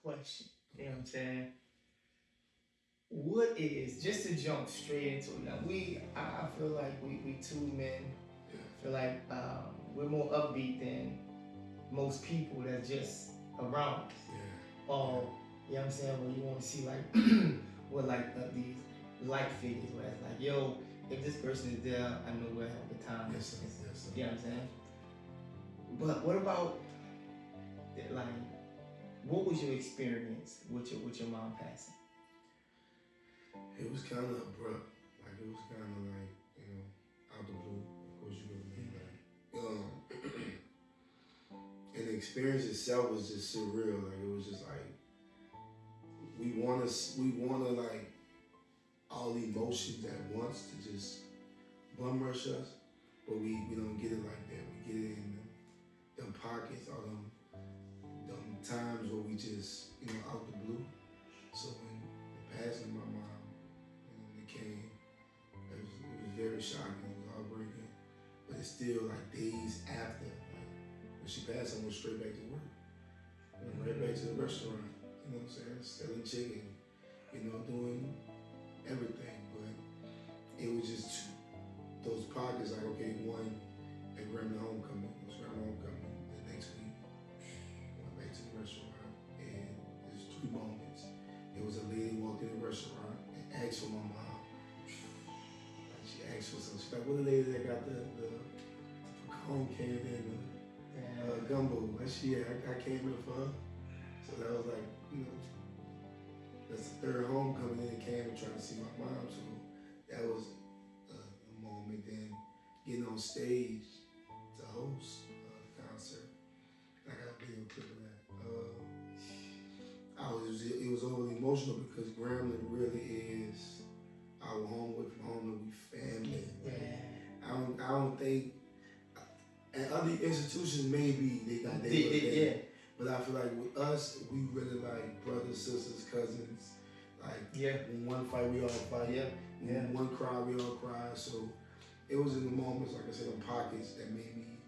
question. You know what I'm saying? What is, just to jump straight into it now, I feel like we two men feel like we're more upbeat than most people that's just around us. Yeah. Or, you know what I'm saying, when you want to see like what like these light figures where it's like, yo, if this person is there, I know we'll have a good time. Yes, sir. Yes, sir. You know what I'm saying? But what about like, what was your experience with your mom passing? It was kind of abrupt. Like, it was kind of like, out the blue. Of course, you know what I mean? And the experience itself was just surreal. Like, it was just like, we wanna like all the emotions at once to just bum rush us, but we don't get it like that. We get it in them pockets, all them times where we just, out the blue. So when the passing of my mom, it came, it was very shocking, it was heartbreaking, but it's still like days after. Like, when she passed, I went straight back to work. I went right back to the restaurant, you know what I'm saying? Selling chicken, doing everything. But it was just those pockets, like, okay, one, at Grandma Homecoming, it was Grandma Homecoming. The next week, I went back to the restaurant, and there's 3 moments. It was a lady walked in the restaurant and asked for my mom. Like, she asked for something. She's like, what the lady that got the pecan candy and the gumbo? And I came here for her. So that was like, that's the 3rd homecoming that came and trying to see my mom. So that was a moment. Then getting on stage to host a concert. I got a video clip of that. It was overly emotional because Grambling really is our home with home and we family. Yeah. I don't think, and other institutions maybe they got their yeah. But I feel like with us, we really like brothers, sisters, cousins. Like, when one fight, we all fight. Yeah. When one cry, we all cry. So it was in the moments, like I said, in pockets that made me,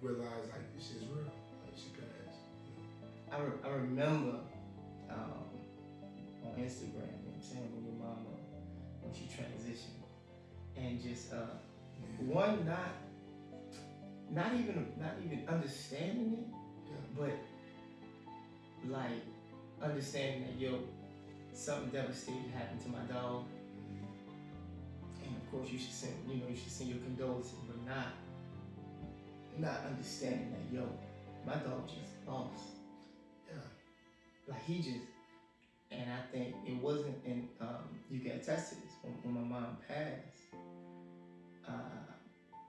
realize like this is real. Like, she passed. I remember on Instagram, you know what I'm saying, when your mama, when she transitioned, and just one, not even understanding it, but like understanding that, yo, something devastating happened to my dog, and of course you should send your condolences, but not understanding that, yo, my dog just lost. Yeah. Like, he just, and I think it wasn't, and you can attest to this, when my mom passed,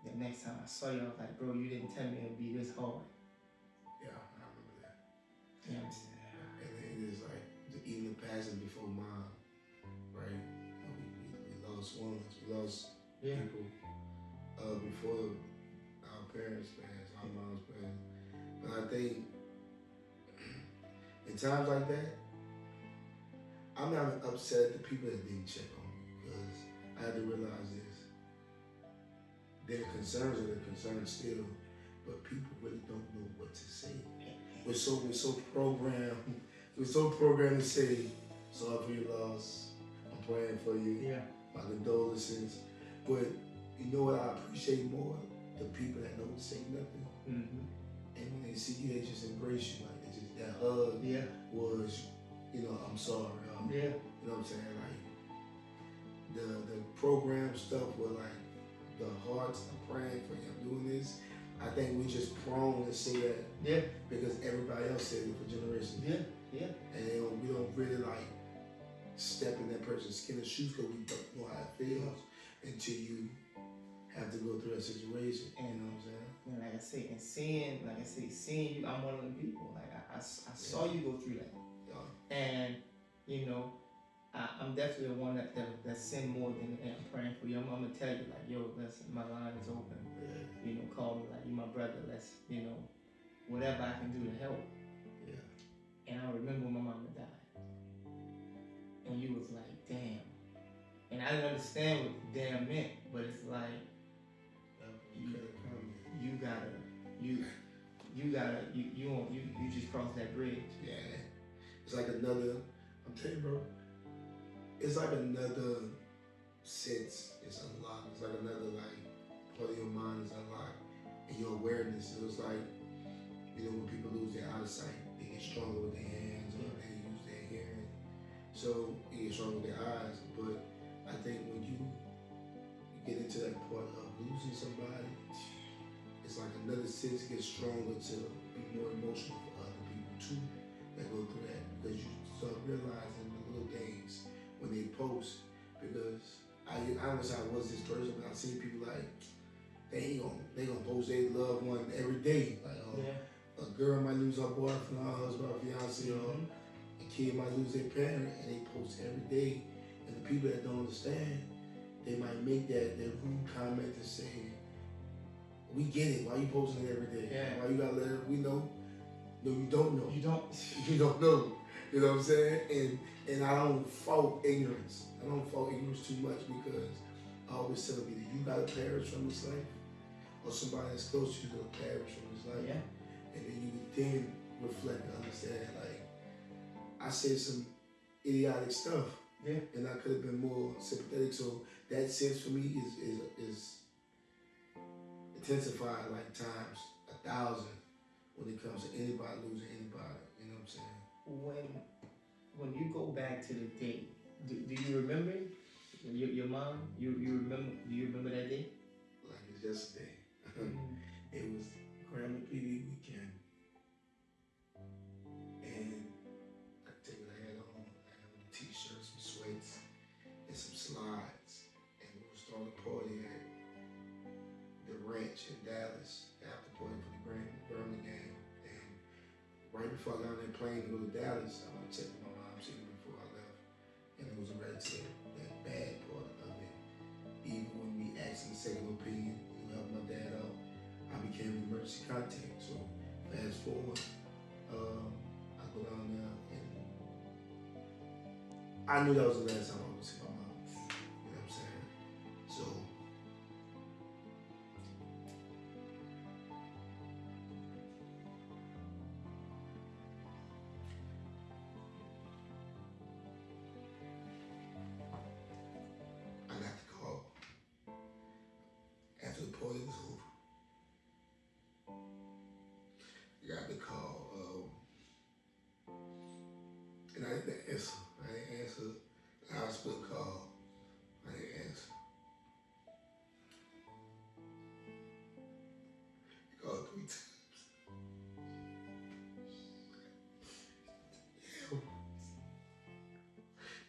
the next time I saw you, I was like, bro, you didn't tell me it would be this hard. Yeah, I remember that. You know what I'm saying? And then it's like, even the passing before mom, right? We lost ones, we lost people before our parents passed, our moms passed. But I think in times like that, I'm not upset at the people that didn't check on me, because I had to realize this. Their concerns are their concerns still, but people really don't know what to say. We're so programmed. We're so programmed to say, sorry for your loss. I'm praying for you. Yeah. My condolences. But you know what I appreciate more? The people that don't say nothing. Mm-hmm. And when they see you, they just embrace you. Like, they just, that hug was, I'm sorry. You know what I'm saying? Like, the program stuff where, like, the hearts are praying for you. I'm doing this. I think we just prone to say that. Yeah. Because everybody else said it for generations. Yeah. Yeah. And we don't really like step in that person's skin and shoes, because we don't know how it feels until you have to go through that situation. And, you know what I'm saying? And like I say, and seeing you, I'm one of them people. Like, I saw you go through that. Yeah. And, I'm definitely the one that sin more than I'm praying for you. I'm gonna tell you, like, yo, listen, my line is open. Yeah. Call me, like, you my brother. Let's, whatever I can do to help. Yeah. And I remember when my mama died, and you was like, damn. And I didn't understand what damn meant, but it's like, you just crossed that bridge. Yeah. It's like another. I'm telling you, bro. It's like another sense is unlocked. It's like another like part of your mind is unlocked, and your awareness. It was like when people lose their eyesight, they get stronger with their hands or they use their hearing. So they get stronger with their eyes. But I think when you get into that part of losing somebody, it's like another sense gets stronger to be more emotional for other people too that go through that, because you start realizing the little things when they post. Because I was this person, but I seen people like they gonna post their loved one every day. Like a girl might lose her boyfriend, her husband, her fiance, or a kid might lose their parent, and they post every day. And the people that don't understand, they might make that rude comment to say, "We get it. Why you posting it every day? Yeah. Why you gotta let it? We know." No, you don't know. You don't. You don't know. You know what I'm saying? And I don't fault ignorance. I don't fault ignorance too much, because I always tell me that you gotta perish from this life, or somebody that's close to you gonna perish from this life. Yeah. And then you then reflect and understand, like, I said some idiotic stuff. Yeah. And I could have been more sympathetic. So that sense for me is intensified like times 1,000 when it comes to anybody losing anybody. You know what I'm saying? When you go back to the day, do you remember your mom? You remember? Do you remember that day? Like it's yesterday. It was Grandma PD weekend, and I tell you what I had on. I had on a t-shirt, some sweats, and some slides, and we were starting a party at the ranch in Dallas, after party for the Grammy game. And right before I got on that plane to go to Dallas, I went to check with my mom, see her before I left, and it was right to that bad part of it. Even when we asked him a second opinion, help my dad out, I became an emergency contact. So fast forward, I go down there, and I knew that was the last time I would see my mom. You know what I'm saying? So I got the call after the party was over. I got the call, and I didn't answer. The hospital call. I didn't answer. He called 3 times. Yeah.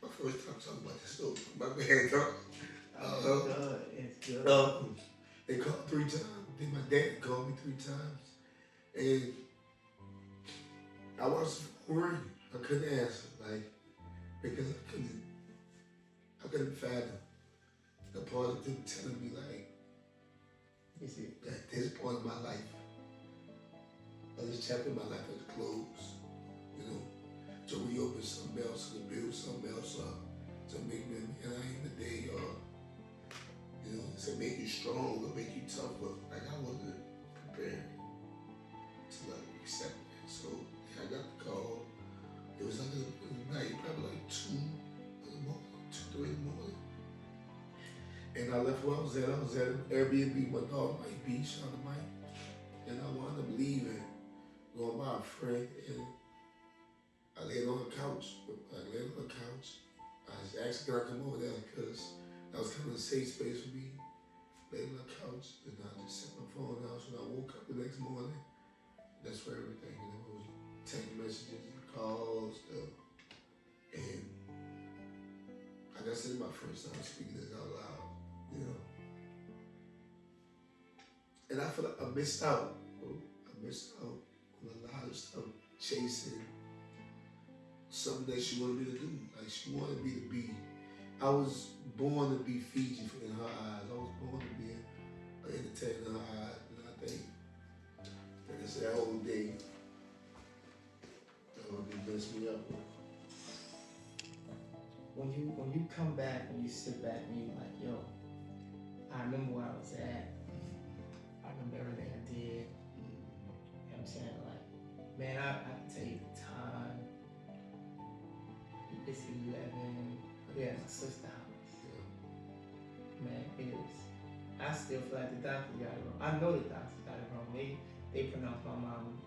My first time talking about this story. My bad, dog. It's good. They called 3 times. Then my dad called me 3 times. And I was worried. I couldn't answer, like, because I couldn't fathom the part of them telling me, like, at this point in my life, this chapter in my life has closed, to reopen something else, to build something else up, to make me, and I ain't the day, to make you strong or make you tough, but like I wasn't prepared to like accept it. So I got the call. It was like a night, probably like 2 in the morning, 2, 3 in the morning. And I left where I was at. I was at Airbnb, my dog Mike B, shout out to Mike. And I wound up leaving, going by a friend, and I laid on the couch. I was actually gonna come over there because that was kind of a safe space for me. Laid on the couch, and I just set my phone down. So when I woke up the next morning, that's where everything, it was text messages, calls, stuff. And like I said, my first time speaking this out loud, And I feel like I missed out. I missed out on a lot of stuff, chasing something that she wanted me to do. Like she wanted me to be, I was born to be Fiji in her eyes. I was born to be an entertainer in her eyes. And I think, like I said, that whole day, messed me up. When you come back, when you sit back and you like, yo, I remember where I was at. I remember everything I did. You know what I'm saying? Like, man, I can tell you the time It's 11. Yeah, my sister's house. Man, it is. I still feel like the doctor got it wrong. I know the doctor got it wrong. They pronounced my mom.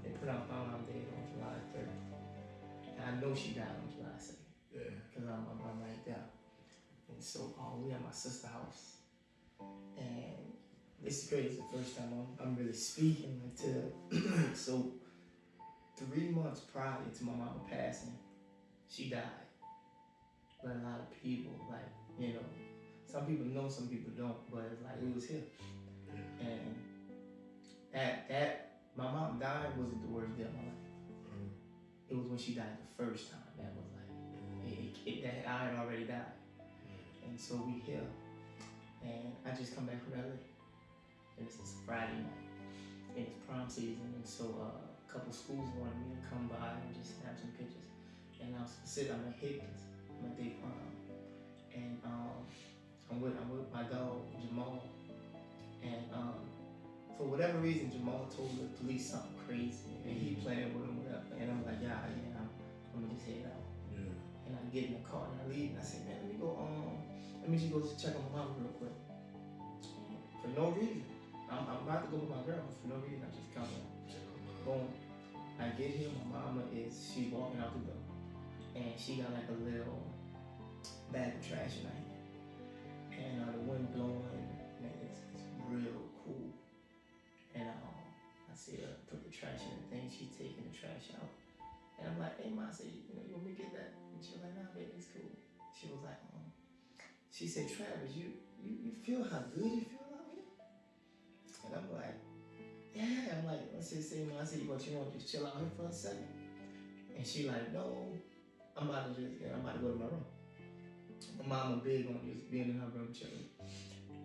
They pronounced my mom dead on July 3rd. And I know she died on July 2nd. Yeah. Cause I'm right there. And so we at my sister's house, and this is crazy. It's the first time I'm really speaking like to. So 3 months prior to my mama passing, she died. But a lot of people, like, you know, some people know, some people don't, but it's like, it was here. And that my mom dying wasn't the worst day of my life. It was when she died the first time. That was like, that I had already died. And so we here, and I just come back from LA. And it's Friday night, and it's prom season, and so a couple schools wanted me to come by and just snap some pictures. And I'm at Higgins, I'm at their prom, and I'm with my dog Jamal, and for whatever reason Jamal told the police something crazy, and he playing with him, whatever. And I'm like, yeah, I'm gonna just head out. And I get in the car and I leave, and I say, man, let me just go check on my mom real quick. For no reason. I'm about to go with my girl, but for no reason, I just come in. Boom. I get here, my mama she's walking out the door. And she got like a little bag of trash in her hand. And the wind blowing, and it's real cool. And I see her put the trash in the thing, she's taking the trash out. And I'm like, hey, Ma, I said, you want me to get that? And she was like, nah, baby, it's cool. She was like, she said, Travis, you feel how good you feel out here? And I'm like, yeah. I'm like, I said, Ma, I said, but you want to just chill out here for a second? And she like, no, I'm about to go to my room. My mama big on just being in her room chilling.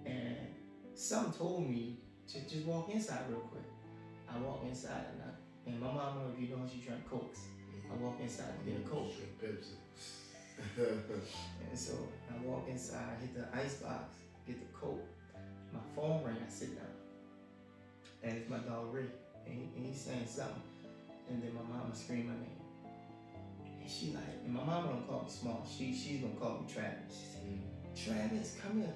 And something told me to just walk inside real quick. I walk inside and my mama, if you know, she drank Cokes. I walk inside to get a Coke. And so I walk inside, hit the ice box, get the Coke. My phone rang, I sit down. And it's my dog Ray. And he's saying something. And then my mama screamed my name. And she like, and my mama don't call me small. She's gonna call me Travis. She said, Travis, come here.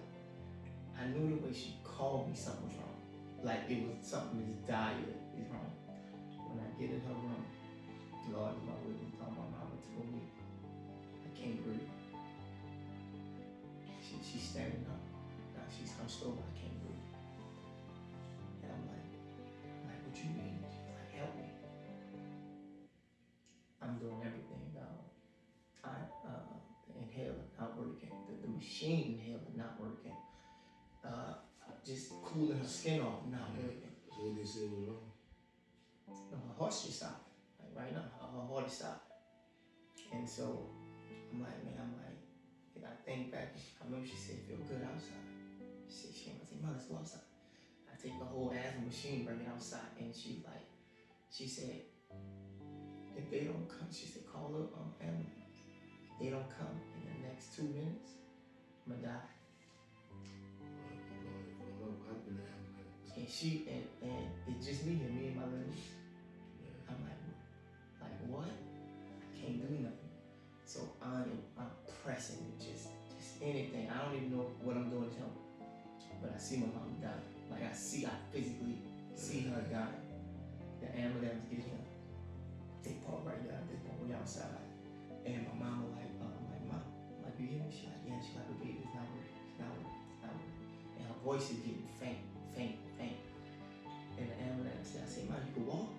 I knew the way she called me something was wrong. Like it was something is dire is wrong. When I get in her room, Lord is my witness, told my mama told me I can't breathe. She's standing up. Now she's hunched over, I can't breathe. And I'm like, what you mean? She's like, help me. I'm doing everything now. The inhaler not working. The machine inhaler not working. Just cooling her skin off, not working. So what they said was wrong? No, her heart just stopped. Like right now, her heart is stopped. And so I'm like, and I think back, I remember she said, feel good outside. She said, I said, let's go outside. I take the whole asthma machine, bring it outside, and she said, if they don't come, she said, call up ambulance. If they don't come in the next 2 minutes, I'm gonna die. And it's just me and my little niece. I'm like what? I can't do nothing. So I'm pressing it, just anything. I don't even know what I'm doing to help. But I see my mom die. Like I physically see her die. The ambulance get here. They park right there. They park way outside. And my mama Mom, you hear me? She like, yeah. She like, baby, it's not working. It's not working. And her voice is getting faint. And the ambulance, I said, Mom, you can walk?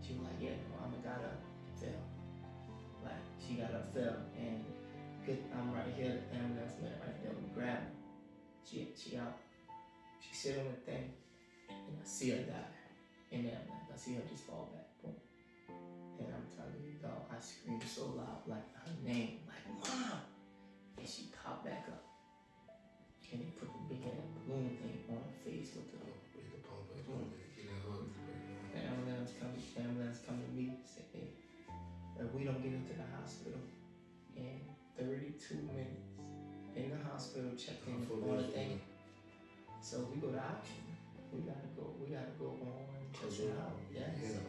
She was like, yeah. Mama got up, fell. Like, she got up, fell, and I'm right here, the ambulance man right there, we grab her. She out. She sit on the thing, and I see her die in the ambulance. I see her just fall back, boom. And I'm telling you, dog, I screamed so loud, like her name, like, Mom! And she popped back up. And they put the big ass balloon thing on her face with the balloon. The ambulance come to me and say, hey, if we don't get into the hospital in 32 minutes, in the hospital, checked in all the thing. So we go to option. We gotta go on and check it out. Yeah. So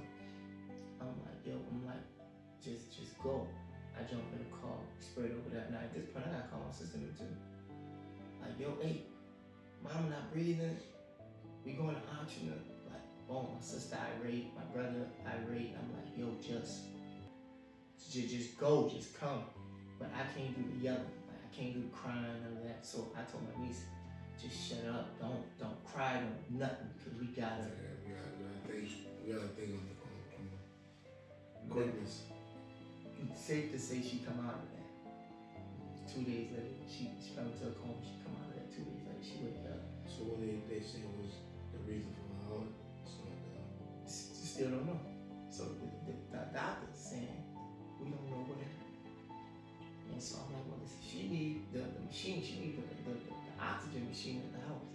I'm like, just go. I I jump in the car, sprayed over that. Now at this point, I gotta call my sister too. Like, yo, hey, mama not breathing. We going to auction. Like, oh, my sister irate, my brother irate. I'm like, yo, just go, just come. But I can't do the yelling. Like, I can't do the crying, none of that. So I told my niece, just shut up. Don't cry, don't nothing, because we gotta. We gotta think on quickness. It's safe to say she come out of that. 2 days later, she fell into a coma. She come out of that 2 days later. She wake up. So what they say was the reason for my heart slowing down? Still don't know. So the doctor's saying we don't know what happened. And so I'm like, well, listen, she need the machine. She need the oxygen machine in the house.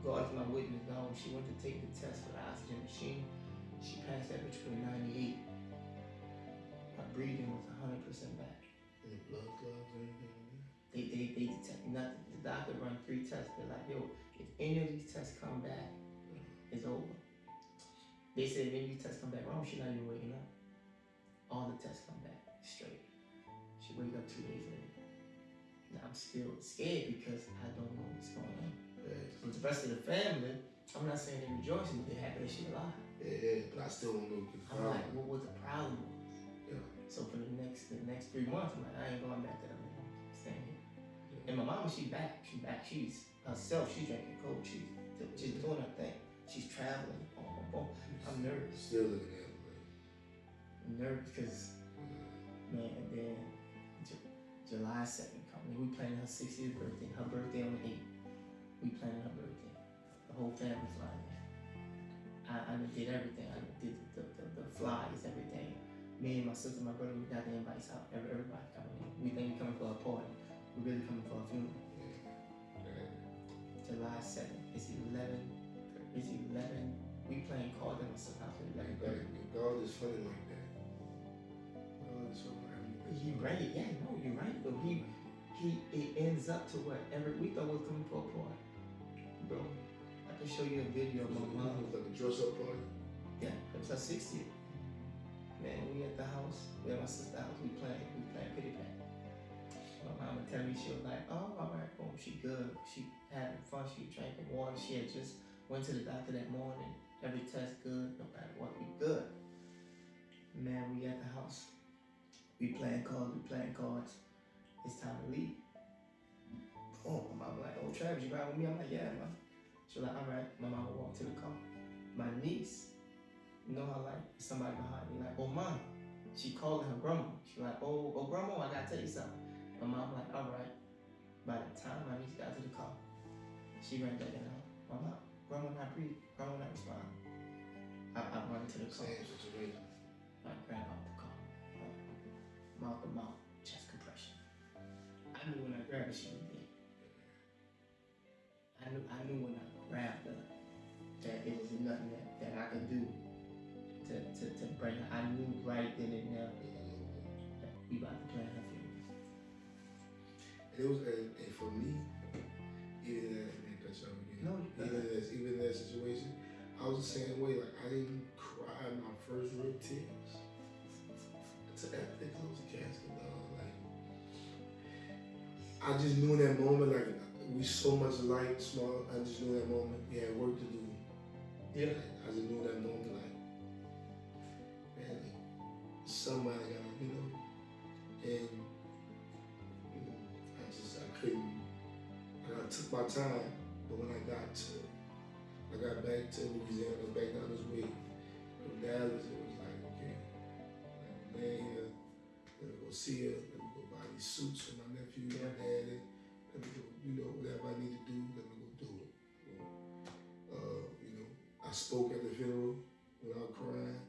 God is my witness, dog. When she went to take the test for the oxygen machine, she passed that bitch with a 98. Her breathing was 100% back. Any blood clots or anything? They detect nothing. The doctor run 3 tests. They're like, yo, if any of these tests come back, it's over. They said if any of these tests come back wrong, she's not even waking up. All the tests come back straight. She wake up 2 days later. Now I'm still scared because I don't know what's going on. With the rest of the family, I'm not saying they're rejoicing, but they're happy that she's alive. Yeah, but I still don't know the I'm like, what the problem was? Yeah. So for the next 3 months, I'm like, I ain't going back to the man. Staying here. Yeah. And my mama, she's back. She's herself. She's drinking coke. She's doing her thing. She's traveling. I'm nervous. Still looking at it, I'm nervous because, man, and then July 2nd coming. We planning her 60th birthday. Her birthday on the 8th. We planning her birthday. The whole family flying in. I did everything. I did the flies, everything. Me and my sister, my brother, we got the invites out. Everybody coming in. We think we're coming for a party. We're really coming for a funeral. July 2nd. It's 11. We playing cards in my sister's house at 11:30. God is funny like that. God is funny like that. He bring it, yeah, no, you're right. But it ends up to whatever we thought was coming for a party. Bro, I can show you a video of my mom. It was like a dress up party? Yeah, it was her 60th. Man, we at the house, we at my sister's house, we playing pity pat. My mama tell me, she was like, oh, all right, boom, she good. She having fun, she drinking water. She had just went to the doctor that morning. Every test good, no matter what, we good. Man, we at the house. We playing cards. It's time to leave. Oh, my mama like, oh, Travis, you ride with me? I'm like, yeah, man. She was like, all right. My mama walked to the car. My niece, you know how like somebody behind me, like, oh, mom. She called her grandma. She like, oh, grandma, I gotta tell you something. My mom like, all right. By the time my niece got to the car, she ran back in the house. My mom, grandma not breathing. Grandma not responding. I run to the car. Same situation. I grab out the car. Mouth to mouth, chest compression. I knew when I grabbed her, she was dead. I knew when I grabbed her that it was nothing that I could do to bring her. I knew right then and there that we about to plan her funeral. And it was, and for me, even in that situation, I was the same way. Like I didn't cry my first real tears until after they closed the casket, dog. Like I just knew in that moment, like we so much alike, small. I just knew in that moment we had work to do. Yeah. Like, I just knew in that moment, like man, somebody got, and I couldn't. And I took my time, but when I got back to Louisiana, back down this way from Dallas, it was like, okay, I'm laying here, let me go see her, let me go buy these suits for my nephew, my daddy, let me go, whatever I need to do, let me go do it. I spoke at the funeral without crying.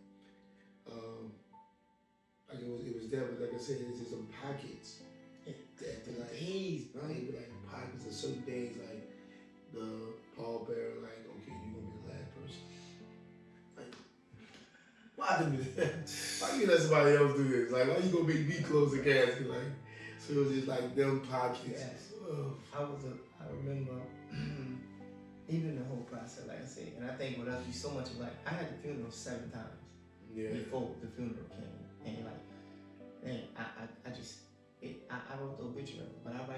Like it was there, but like I said, it's just some pockets. Days, bro. Like pockets of certain things, like the pallbearer, like, okay, you're gonna be the last person. Like, why do that? Why you let somebody else do this? Like, why you gonna make me close the casket? Like, so it was just like them pockets. Yes. I remember even the whole process, like I said, and I think with us, we so much like I had the funeral 7 times before the funeral came, and like, man, I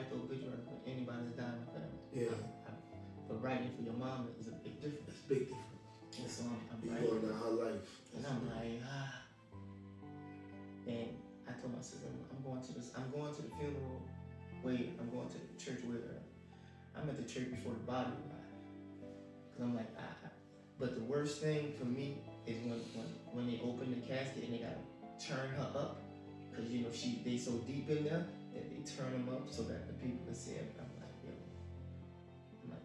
write the obituary for anybody that's died in my family. Yeah. But writing for your mom is a big difference. It's a big difference. And so I'm You writing. going down her life. And I'm like, And I told my sister, I'm going to the funeral where I'm going to the church where I'm at the church before the body arrived. Cause I'm like, but the worst thing for me is when they open the casket and they gotta turn her up. Cause you know they so deep in there that they turn them up so that the people can see it. I'm like,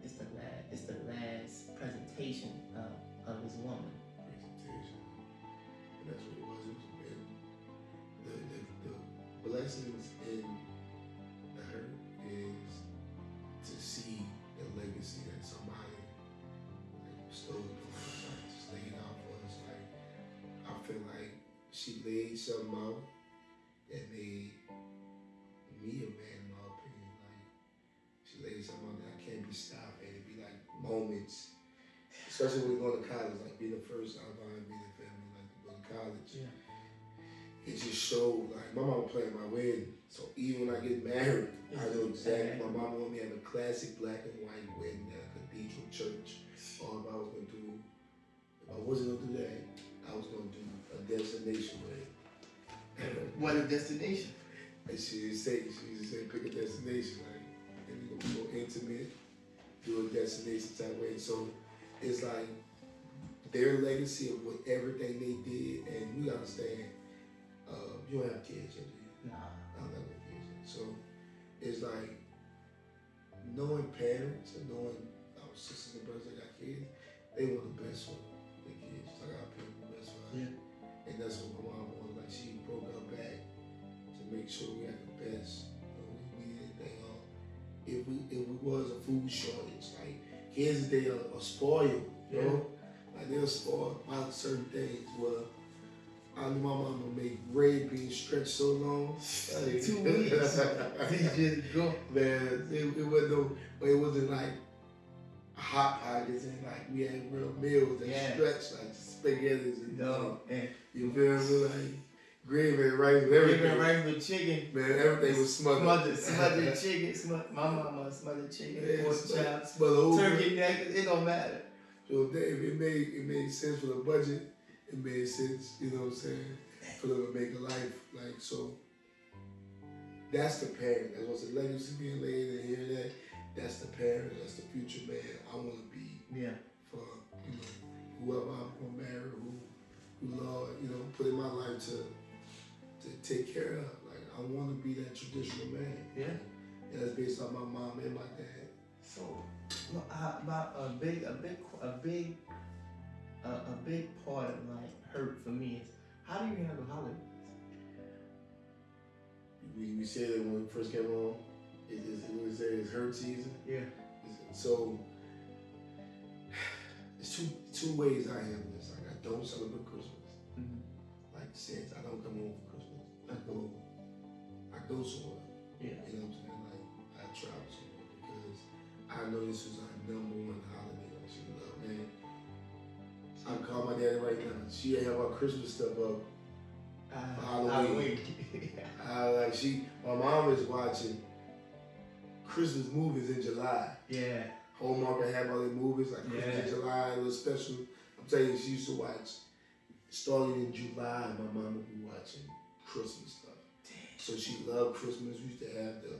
it's the last presentation of this woman. Presentation. And that's what it was. The blessings in the hurt is to see the legacy that somebody bestowed upon us, just laid out for us. Like, I feel like she laid something out that made me a man, in my opinion. Like, she laid something out that I can't be stopped, and it'd be like moments, especially when we go to college, like being the first out of our immediate family, like to go to college. Yeah. It just showed, like, my mama planned my wedding. So even when I get married, I know exactly. My mama wanted me to have a classic black and white wedding at a cathedral church. All I was going to do, if I wasn't going to do that, I was going to do a destination wedding. What a destination. And she used to say, pick a destination, like, and we're going to be more intimate, do a destination type wedding. So it's like their legacy of what everything they did, and we understand. You don't have kids yet, do you? Nah. I don't have kids yet. So it's like knowing parents and knowing our sisters and brothers that got kids, they want the best for their kids. Just like our parents want the best for us. Yeah. And that's what my mom wanted. Like, she broke her back to make sure we had the best. We did anything on. If we was a food shortage, like kids they are spoiled, you know? Like they're spoiled by certain things. Well, I knew my mama make red beans stretch so long. Like, 2 weeks. They just go. Man, it wasn't like hot pockets and like we had real meals that stretched like spaghettis and you feel me? Like gravy and rice with everything. Gravy and rice with chicken. Man, everything was smothered. Smothered chicken. My mama smothered chicken, pork chops, smothered turkey neck. It don't matter. So Dave, it made sense for the budget. It made sense, you know what I'm saying, for them to make a life. Like, so that's the parent. That's what's the legacy being laid and hear that. That's the parent. That's the future man I want to be. Yeah. For, you know, whoever I'm going to marry, who Lord, you know, put in my life to take care of. Like, I want to be that traditional man. Yeah. And that's based on my mom and my dad. So, about a big part of like hurt for me is how do you handle holidays? We said it when we first came on. We said it's hurt season. Yeah. So it's two ways I handle this. Like, I don't celebrate Christmas. Mm-hmm. Like since I don't come home for Christmas, I go somewhere. Yeah. You know what I'm saying? Like I travel somewhere because I know this is our number one holiday. Like, she love, man. I can call my daddy right now. She have our Christmas stuff up for Halloween. My mom is watching Christmas movies in July. Yeah. Hallmark will have all the movies like Christmas in July, a little special. I'm telling you, she used to watch. Starting in July, my mom would be watching Christmas stuff. Damn. So she loved Christmas. We used to have the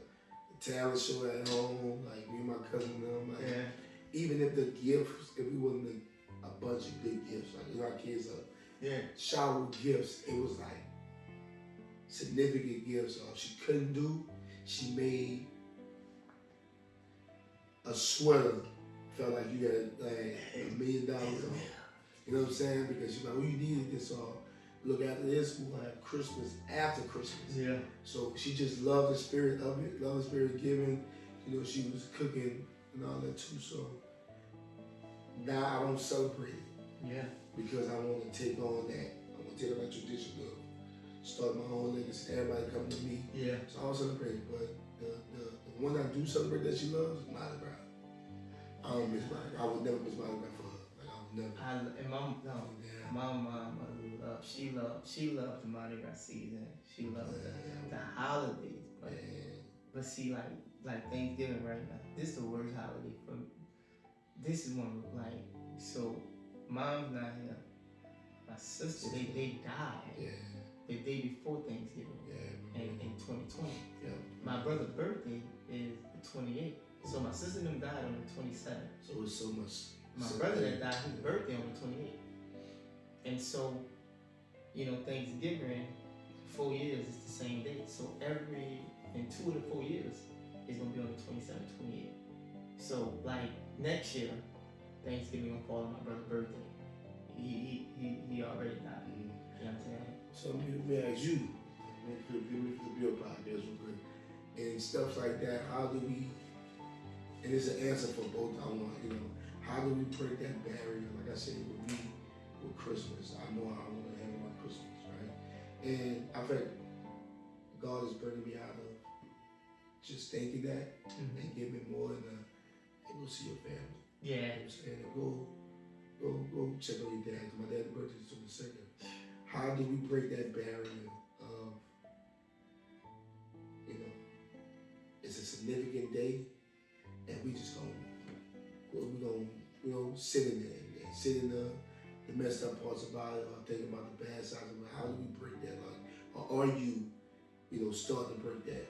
talent show at home, like me and my cousin and them. Like, even if the gifts, if we wasn't a bunch of big gifts, like, you know, our kids shower gifts, it was like significant gifts. She couldn't do, she made a sweater, felt like you got like $1 million on. You know what I'm saying? Because she's like, oh, you needed this all. Look, after this, we'll have Christmas after Christmas. Yeah. So she just loved the spirit of it, loved the spirit of giving. You know, she was cooking and all that too. So now I don't celebrate it. Yeah. Because I want to take on that. I want to take on that tradition of start my own legacy. Everybody come to me. Yeah. So I don't celebrate it. But the one I do celebrate that she loves is Mardi Gras. I don't miss Mardi Gras. I would never miss Mardi Gras for her. Like, I would never. My mom loved, she loved the Mardi Gras season. She loved the holidays. But see, like, like Thanksgiving right now. This is the worst holiday for me. This is one like so. Mom's not here. My sister, they died the day before Thanksgiving in 2020. Yeah. My brother's birthday is the 28th. So my sister and them died on the 27th. So it's so much. My brother that died, his birthday on the 28th. And so, Thanksgiving, 4 years is the same date. So in 2 of the 4 years, it's gonna be on the 27th, 28th. So like next year, Thanksgiving gonna fall on my brother's birthday. He already died. You know what I'm saying? So let me ask you, let me build podcast real quick. And stuff like that, how do we, and it's an answer for both, I want, how do we break that barrier? Like I said, with me, with Christmas, I know how I want to handle my Christmas, right? And I think God is bringing me out of just thinking that and give me more in the, hey, go see your family. Yeah. You know what I'm saying? Go check on your dad. My dad's birthday is 22nd. How do we break that barrier of, it's a significant day, and we just gonna sit in there and sit in the messed up parts about it, or thinking about the bad sides of it. How do we break that? Like, or are you, starting to break that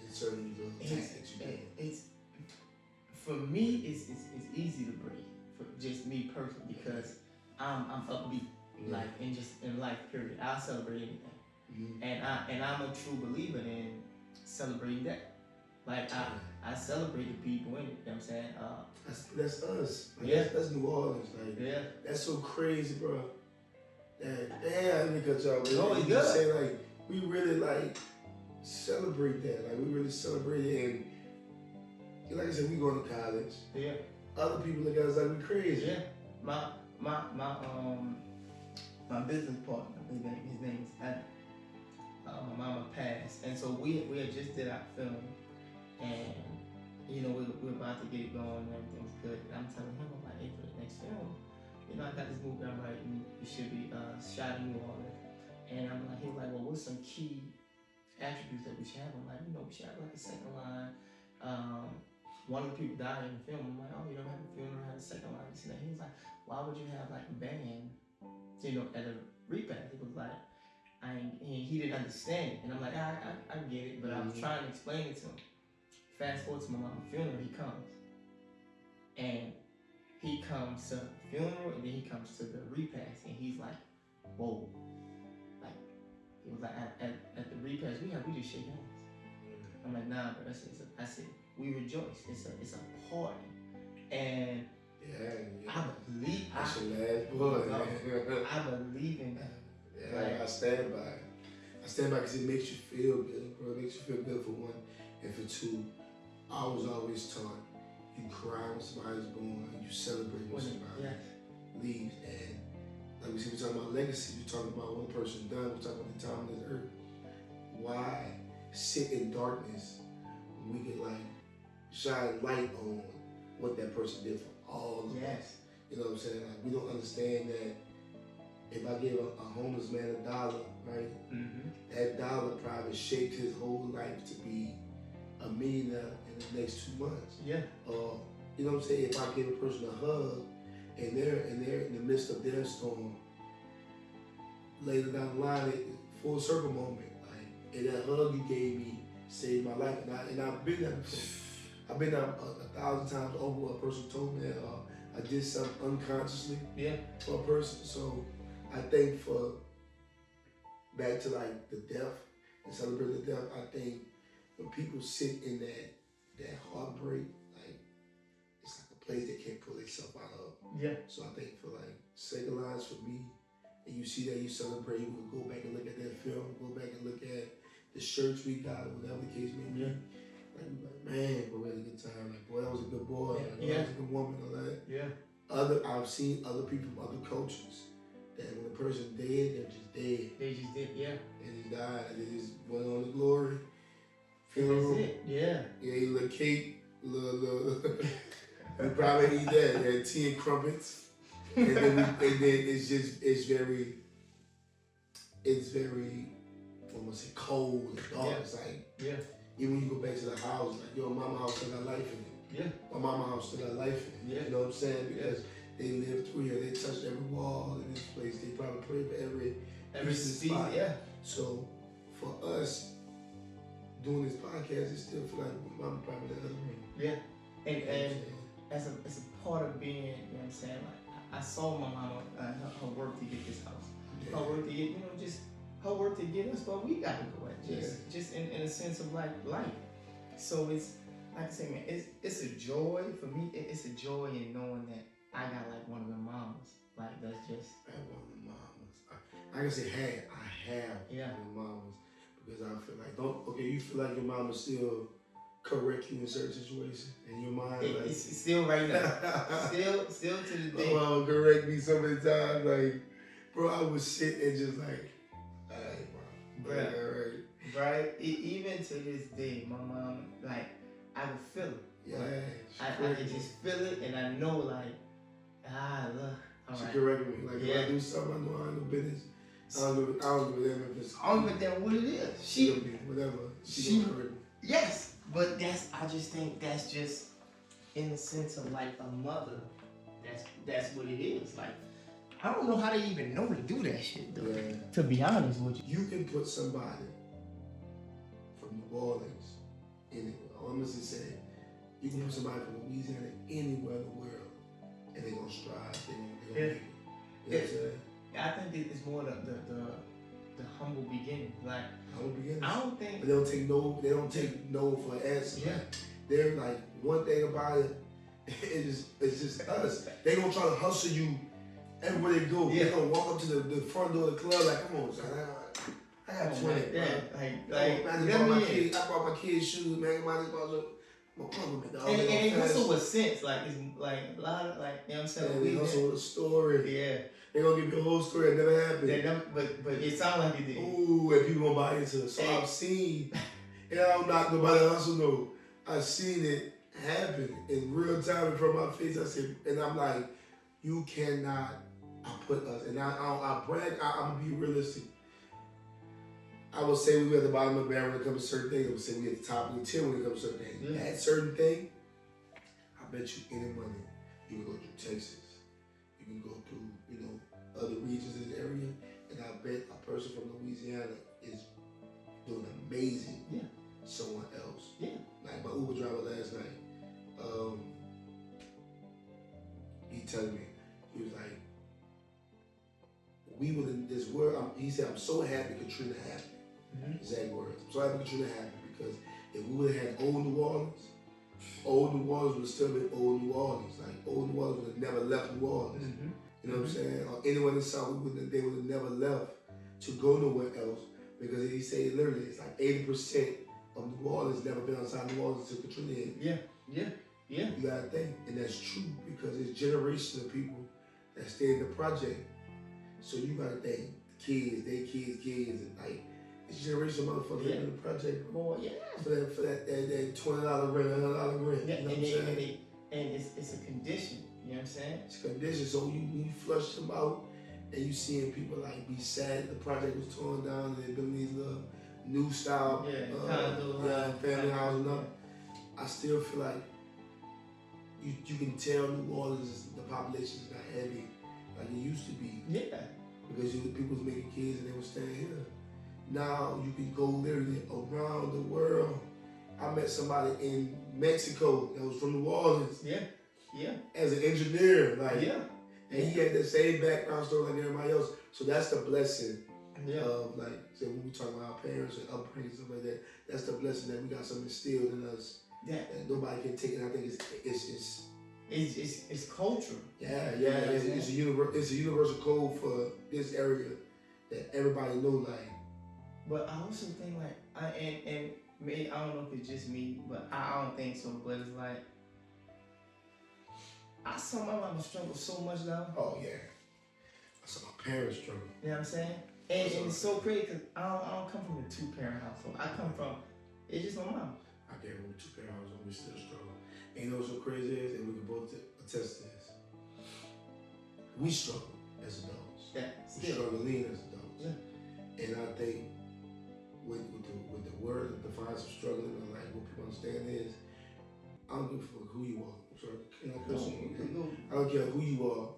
in certain tactics you do? For me, it's easy to break. For just me personally, because I'm upbeat, like in life period. I'll celebrate anything, and I'm a true believer in celebrating that. Like I celebrate the people in it. You know what I'm saying? That's us. Like, that's New Orleans. Like that's so crazy, bro. Let me cut y'all. No, it's just good. say like we really like celebrate that. Like we really celebrate it, and like I said, we going to college. Yeah. Other people look at us like we crazy. Yeah. My business partner, his name is Adam. My mama passed, and so we had just did our film, and we're about to get it going, and everything's good. And I'm telling him, I'm like, hey, for the next film, I got this movie I'm writing. It should be shot in New Orleans, and I'm like, he was like, well, what's some key attributes that we should have? I'm like, we should have like a second line. One of the people died in the film. I'm like, oh, you don't have a funeral, have a second line. He was like, why would you have like a band, at a repast? It was like, he didn't understand it. And I'm like, I get it, but I was trying to explain it to him. Fast forward to my mom's funeral, he comes. And he comes to the funeral, and then he comes to the repast, and he's like, whoa. Like, he was like, at the repast, we just shake hands. I'm like, nah, but I said, we rejoice. It's a party, and I believe. That's your last boy. I believe in that. I stand by it. I stand by because it makes you feel good, bro. It makes you feel good for one, and for two, I was always taught you cry when somebody's born, and you celebrate when somebody leaves. And like we said, we're talking about legacy. We're talking about one person done. We're talking about the time on this earth. Why sit in darkness when we can like shine light on what that person did for all of us? You know what I'm saying? Like we don't understand that if I give a homeless man $1, right? That dollar probably shaped his whole life to be a millionaire in the next 2 months. Yeah. Or you know what I'm saying? If I give a person a hug and they're in the midst of their storm, later down the line, full circle moment, like, and that hug you gave me saved my life. And I've been there before. I've been there 1,000 times over. A person told me that I did something unconsciously for a person. So I think for back to like the death and celebrating the death, I think when people sit in that heartbreak, like it's like a place they can't pull themselves out of. Yeah. So I think for like second lines for me, and you see that you celebrate, you can go back and look at that film, go back and look at the shirts we got or whatever the case may be. Yeah. Like man, boy, we had a good time. Like boy, that was a good boy. Like, that was a good woman. All that. Yeah. I've seen other people from other cultures that when a person dead, they're just dead. They just did, yeah. And they died. And they just went on to glory. Funeral. That's it. Yeah. Yeah, a little cake, little. We probably eat that. They had tea and crumpets. And then it's very, I want to say cold and dark. Yeah. It's like, Even when you go back to the house, like your mama house still got life in it. Yeah. My mama house still got life in it. Yeah. You know what I'm saying? Because they lived through here. They touched every wall in this place. They probably prayed for every spot. Yeah. So for us doing this podcast, it still feel like mama probably in the other room. Yeah. And You know what I'm saying? as a part of being, you know what I'm saying, like I saw my mama her work to get this house. Yeah. Her work to get, just her work to get us where we gotta go at. Just in a sense of like life. So it's like I say, man, it's a joy for me. It's a joy in knowing that I got like one of the mamas. Like that's just. I have one of the mamas. I can say I have one of the mamas because I feel like you feel like your mama still correct you in certain situations in your mind. It's still right now. still to the day. My mama correct me so many times. Like, bro, I would sit and just like, all right, bro. Right. Right? Even to this day, my mom, like, I would feel it. Yeah. I can just feel it, and I know, like, look. All she right. correct me. Like, if I do something, I know I ain't no business. I don't give a damn if it's. I don't give a damn what it is. She, whatever. She correct me. Yes, but I just think that's just in the sense of like a mother. That's what it is. Like, I don't know how they even know to do that shit, though. Yeah. To be honest with you. You can put somebody from New Orleans anywhere. I'm just saying, you can put somebody from Louisiana anywhere in the world, and they're gonna strive. They're gonna make it. You know what I'm saying? I think it's more the humble beginning. Like, humble beginnings. I don't think. But they don't take no for an answer. Yeah. They're like, one thing about it, it's just us. They gonna try to hustle you everywhere they go. Yeah. They gonna walk up to the front door of the club like, come on, son, I got 20. I brought my kids shoes, man. My compliment, dog. And it hustle with sense. Like, it's like a lot of, like, you know what I'm saying? They hustle with a story. Yeah. They gonna give you a whole story that never happened. But it sounds like it did. Ooh, and people gonna buy into it. So I've seen, and I don't knock nobody hustle, no. I've seen it happen in real time in front of my face. I said, and I'm like, you cannot put us, and I brag, I'm gonna be realistic. I would say we were at the bottom of the barrel when it comes to certain things. I would say we at the top of the tier when it comes to certain things. Yeah. That certain thing, I bet you any money, you can go through Texas. You can go through, other regions in the area. And I bet a person from Louisiana is doing amazing. Yeah. Someone else. Yeah. Like my Uber driver last night, he telling me, he was like, we were in this world, he said, I'm so happy Katrina happened. Mm-hmm. Exact words. I'm so happy Katrina happened because if we would have had old New Orleans would have still been old New Orleans. Like old New Orleans would have never left New Orleans. Mm-hmm. You know what I'm saying? Or anyone in the South, they would have never left to go nowhere else because he said literally it's like 80% of New Orleans never been outside New Orleans until Katrina hit. Yeah. You gotta think, and that's true because it's generations of people that stay in the project. So you gotta think, kids, and like it's a generation of motherfuckers living in the project. Boy, yeah. For that $20 rent, $100 rent. Yeah, You know what I'm saying? And it's a condition. You know what I'm saying? It's a condition. So when you flush them out, and you seeing people like be sad the project was torn down, and they're building these little new style, family houses and up. I still feel like you can tell New Orleans, the population is not heavy like it used to be. Yeah. Because people was making kids and they were staying here. Now you can go literally around the world. I met somebody in Mexico that was from New Orleans. Yeah. As an engineer, like. Yeah. And he had the same background story like everybody else. So that's the blessing of like, say when we talk about our parents and upbringing and stuff like that, that's the blessing that we got something instilled in us that nobody can take it. I think it's cultural. Yeah. It's a universal code for this area that everybody know like. But I also think like and me, I don't know if it's just me, but I don't think so. But it's like I saw my mama struggle so much though. Oh yeah. I saw my parents struggle. You know what I'm saying? And it's so crazy because I don't come from a 2-parent household. I come from it's just my mom. I came from a 2-parent household. We still struggle. And you know what's so crazy is, and we can both attest to this. We struggle as adults. Yeah. We struggle lean as adults. Yeah. And I think with the word that defines some struggling, or like what people understand is, I don't give a fuck who you are. I'm sorry, can I curse you? I don't care who you are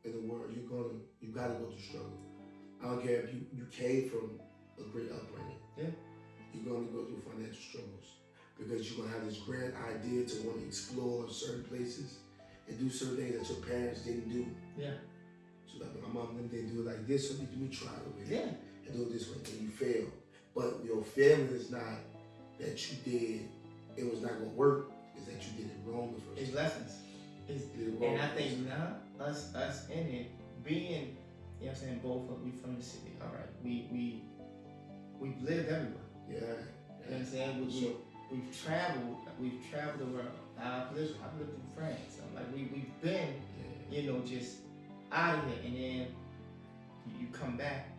in the world. You gotta go through struggle. I don't care if you came from a great upbringing. Yeah. You're gonna go through financial struggles because you're gonna have this grand idea to want to explore certain places and do certain things that your parents didn't do. Yeah. So like my mom and them didn't do it like this, so let me try it with it. Yeah. And do it this way, and you fail. But your failing is not that you did, it was not gonna work. Is that you did it wrong the first It's time. lessons. And I think now us in it being, you know what I'm saying, both of we from the city. All right, we've lived everywhere. Yeah. You know what I'm saying? We've traveled the world. I've lived in France. I'm like we've been, you know, just out of here, and then you come back,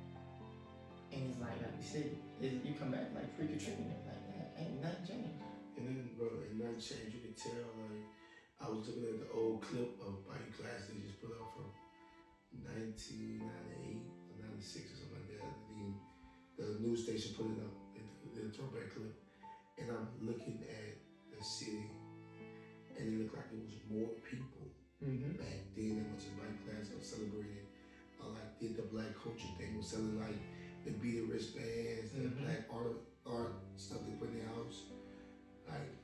and it's like you said, you come back like pre-Katrina, like that ain't nothing changed. And then, bro, and nothing changed. You can tell, like, I was looking at the old clip of Bike Class they just put out from 1998 or 96 or something like that. The news station put it up, the throwback clip. And I'm looking at the city, and it looked like it was more people back then that went to Bike Class or celebrated, like, did the black culture thing, was selling, like, the beaded wristbands, the black art stuff they put in their house. Like,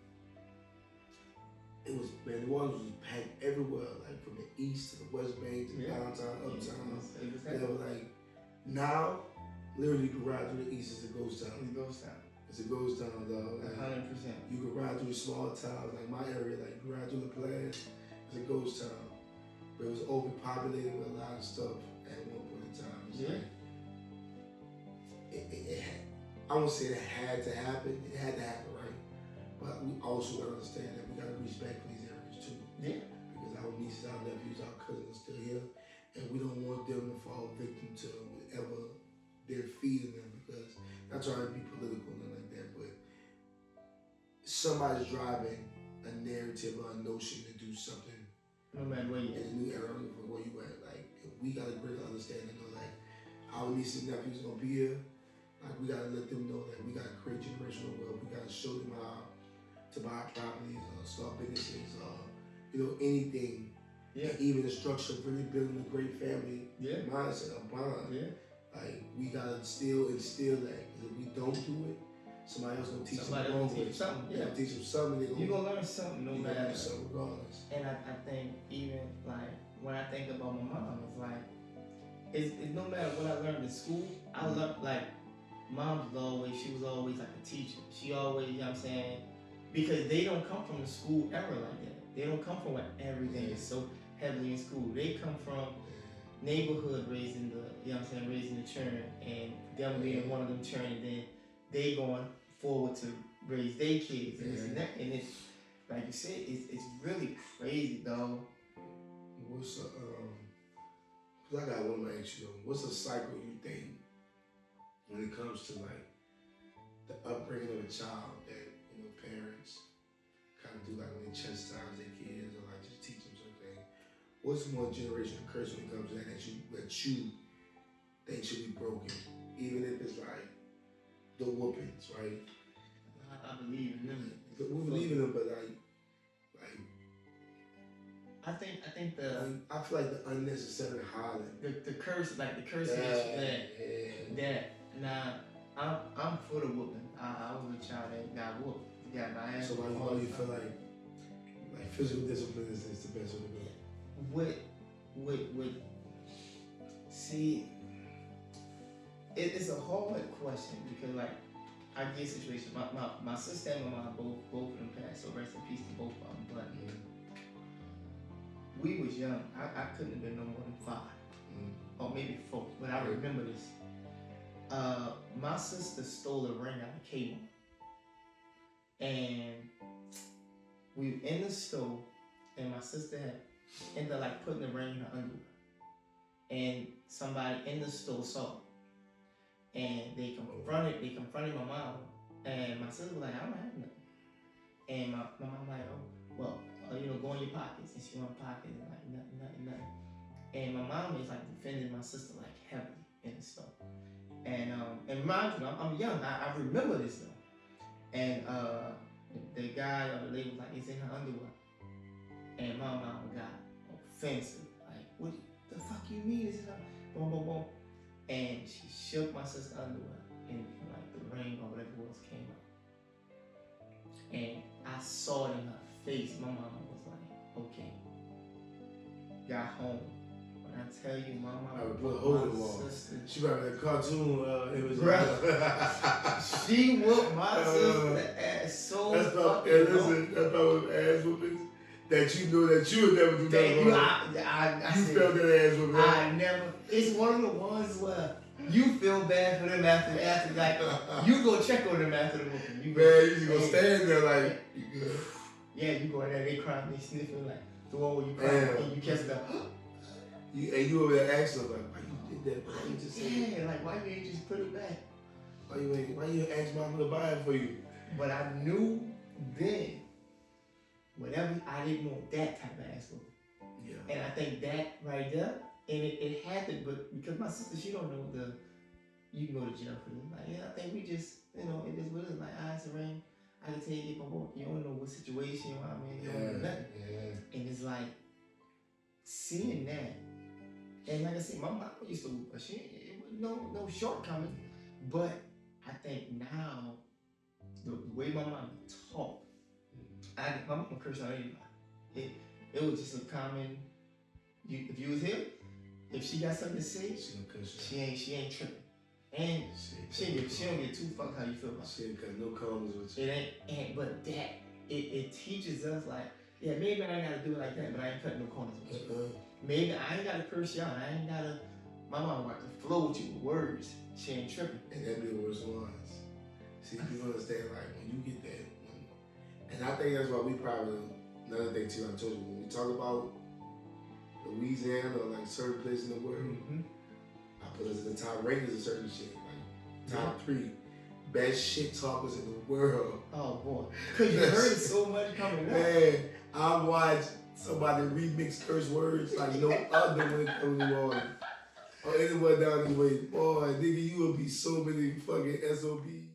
it was, man, the water was packed everywhere, like from the east to the west bank to the downtown, uptown. They were like, now, literally you can ride through the east, it's a ghost town. It's a ghost town. It's a ghost town, dog. Like, 100%. you can ride through the small towns, like my area, like you ride through the Place, it's a ghost town. But it was overpopulated with a lot of stuff at one point in time. It's like, I won't say it had to happen, it had to happen, right? But we also gotta understand that we gotta reach back for these areas too. Yeah. Because our nieces, our nephews, our cousins are still here, and we don't want them to fall victim to whatever they're feeding them, because not trying to be political and like that, but somebody's driving a narrative or a notion to do something. No matter where you in a new era, from where you at, like we got a greater understanding of like our nieces and nephews gonna be here. Like we gotta let them know that we gotta create generational wealth. We gotta show them how to buy properties or start businesses or anything. Yeah. And even the structure of really building a great family mindset, a bond. Yeah. Like we gotta still instill that. Because if we don't do it, somebody else gonna teach them. Somebody else gonna teach them something. Yeah. Teach them something. You're gonna learn something no matter. Something regardless. And I think even like when I think about my mom, it's like it's no matter what I learned in school, I learned like she was always like a teacher. She always, you know what I'm saying? Because they don't come from the school era like that. They don't come from where everything is so heavily in school. They come from neighborhood raising the children, and them being one of them children, and then they going forward to raise their kids. And it's like you said, it's really crazy, though. What's cause I got one to ask you though. What's a cycle you think when it comes to like the upbringing of a child that parents kind of do, like when they chastise their kids or like just teach them something? What's one generational curse when it comes to that you think should be broken, even if it's like the whoopings, right? I believe in them. We believe in them, but like I think I feel like the unnecessary hollering. The curse is that now I'm for the whooping. I was a child that got whooped. Got my ass. So why do you feel like physical discipline is the best way to go? See, it's a hard question because like I get situations. My sister and my mom both of them passed, so rest in peace to both of them. But we was young. I couldn't have been no more than 5 or maybe 4, but I remember this. My sister stole a ring out of Kmart, and we were in the store, and my sister had ended up like putting the ring in her underwear, and somebody in the store saw it, and they confronted my mom, and my sister was like, I don't have nothing, and my mom like, oh well, go in your pockets, and she went in her pocket and like nothing, and my mom is like defending my sister like heavily in the store. And mind you, I'm young. I remember this though. And the guy or the lady was like, it's in her underwear. And my mom got offensive. Like, what the fuck you mean? This is her? Boom, boom, boom. And she shook my sister's underwear, and like the ring or whatever it was came up. And I saw it in her face. My mom was like, okay. Got home. When I tell you, my mom I would put a hole in the wall. She remember that cartoon image. Bruh. She whooped my sister ass so fucking long. That's probably ass whoopings that you know that you would never do that wrong. You felt that ass whooping. I never. It's one of the ones where you feel bad for them after like you go check on them after the whooping. You just gonna stand there like you good. Yeah, you go in there, they crying, they sniffing like the one where you cry and you catch them. You over there asking like, why you did that? Why you just say like why you ain't just put it back? Why you ask mama to buy it for you? But I knew then, whatever, I didn't want that type of ass whooping. Yeah. And I think that right there, and it had to, but because my sister, she don't know you can go to jail for this. Like, yeah, I think we just, it is what it is. Like, it's a ring. I can tell you, you don't know what situation I'm in. You don't know nothing. Yeah. And it's like, seeing that, and like I said, my mom used to whoop, but it was no shortcoming. But I think now, the way my mom talked, my mom cursed out anybody. It was just a common. If you was here, if she got something to say, she ain't tripping, and she don't get too fucked how you feel about it. She ain't got no comments with you. It ain't, but that it teaches us like, yeah, maybe I ain't gotta do it like that, but I ain't cutting no corners with you. Maybe I ain't gotta curse you out. I ain't gotta. My mom got to flow with you with words. She ain't tripping. And that be the worst ones. See, you understand, like, when you get that, and I think that's why we probably, another thing too, I told you, when we talk about Louisiana or like certain places in the world, I put us in the top rankings of certain shit, like top 3 best shit talkers in the world. Oh boy, cause you heard so much coming up. Man, I watched somebody remix curse words like no other when it comes to water. Or anyone down this way, boy, nigga, you will be so many fucking SOBs.